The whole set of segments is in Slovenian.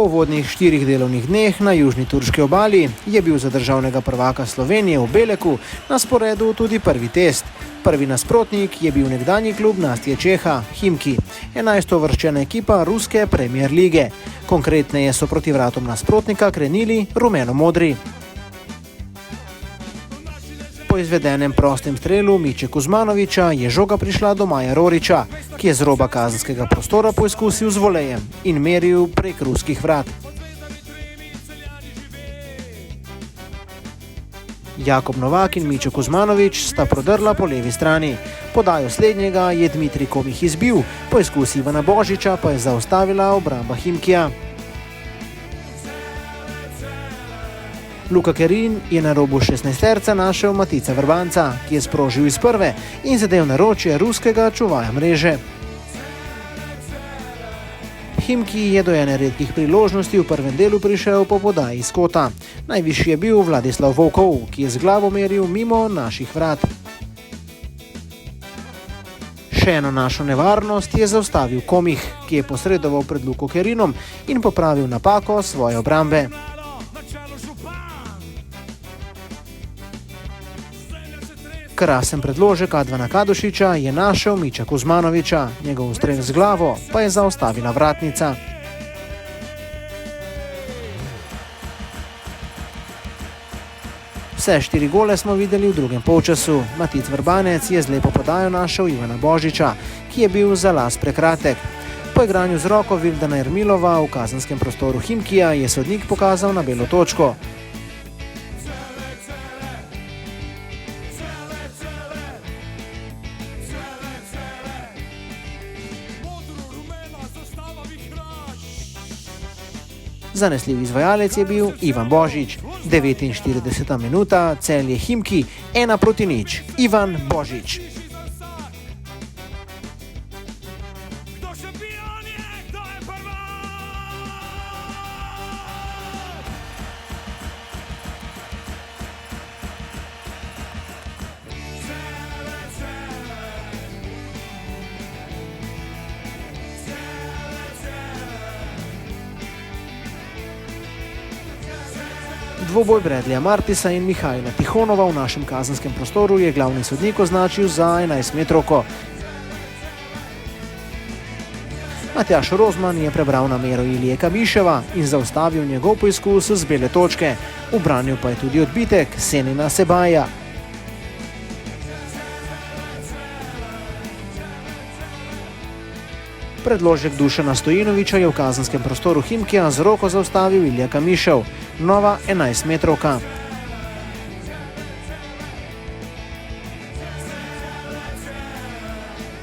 uvodnih 4 delovnih dneh na južni turški obali je bil za državnega prvaka Slovenije v Beleku na sporedu tudi prvi test. Prvi nasprotnik je bil nekdanji klub Nastje Čeha, Himki, 11-uvrščena ekipa ruske Premier lige. Konkretneje so proti vratom nasprotnika krenili rumeno-modri. Po izvedenem prostem strelu Miče Kuzmanovića je žoga prišla do Maja Rorića, ki je z roba kazenskega prostora poizkusil z volejem in meril prek ruskih vrat. Jakob Novak in Miče Kuzmanović sta prodrla po levi strani. Podajo slednjega je Dmitrij Komih izbil, poizkus Ivana Božiča pa je zaustavila obramba Himkija. Luka Kerin je na robu 16-terca našel Matica Vrbanca, ki je sprožil iz prve in zadel naročje ruskega čuvaja mreže. Himki je do ene redkih priložnosti v prvem delu prišel po podaji iz kota. Najvišji je bil Vladislav Volkov, ki je z glavo meril mimo naših vrat. Še eno našo nevarnost je zaustavil Komih, ki je posredoval pred Luko Kerinom in popravil napako svoje obrambe. Krasen predložek Advana Kadošiča je našel Miča Kuzmanovića, njegov strel z glavo pa je zaustavila vratnica. Vse 4 gole smo videli v drugem polčasu. Matic Vrbanec je z lepo podajo našel Ivana Božiča, ki je bil za las prekratek. Po igranju z roko Vildana Ermilova v kazenskem prostoru Himkija je sodnik pokazal na belo točko. Zanesljiv izvajalec je bil Ivan Božič. 49. minuta, Celje Himki, 1-0. Ivan Božič. Dvoboj Bradleyja Martisa in Mihajla Tihonova v našem kazenskem prostoru je glavni sodnik označil za 11-metrovko. Matjaž Rozman je prebral namero Ilije Kamiševa in zaustavil njegov poizkus z bele točke. Ubranil pa je tudi odbitek Senina Sebaja. Predložek Dušana Stojinovića je v kazenskem prostoru Himkija z roko zaustavil Ilija Kamišev. Nova 11-metrovka.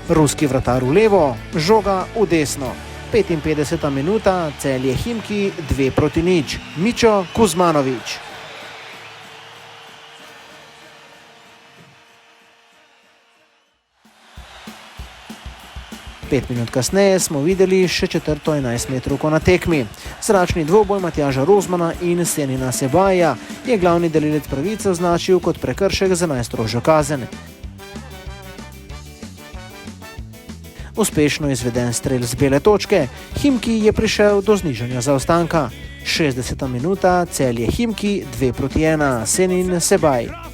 Ruski vratar v levo, žoga v desno. 55. minuta, Celje Himki 2-0. Mičo Kuzmanović. 5 minut kasneje smo videli še četrto 11-metrovko na tekmi. Zračni dvoboj Matjaža Rozmana in Senina Sebaja je glavni delilec pravice označil kot prekršek za najstrožjo kazen. Uspešno izveden strel z bele točke, Himki je prišel do znižanja zaostanka. 60. minuta, Celje Himki 2-1, Senin Sebaj.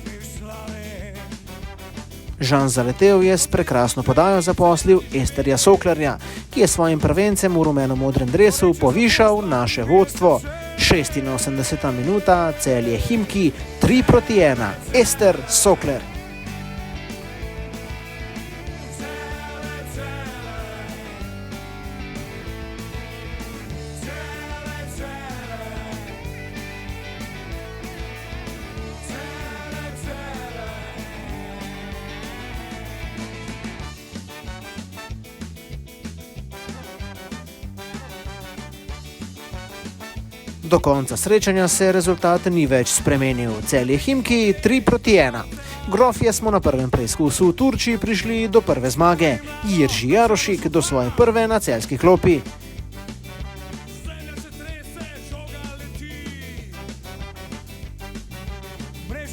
Žan Zaletev je s prekrasno podajo zaposlil Esterja Soklerja, ki je svojim prvencem v rumeno-modrem dresu povišal naše vodstvo. 86. minuta, Celje Himki 3-1, Ester Sokler. Do konca srečanja se rezultat ni več spremenil. Celje Himki 3-1. Grofje smo na prvem preizkusu v Turčiji prišli do prve zmage. Jirži Jarošik do svoje prve na celjski klopi.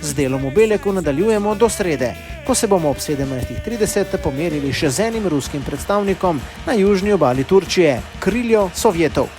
Z delom v Beleku nadaljujemo do srede, ko se bomo ob 17:30 pomerili še z enim ruskim predstavnikom na južni obali Turčije, Kriljo Sovjetov.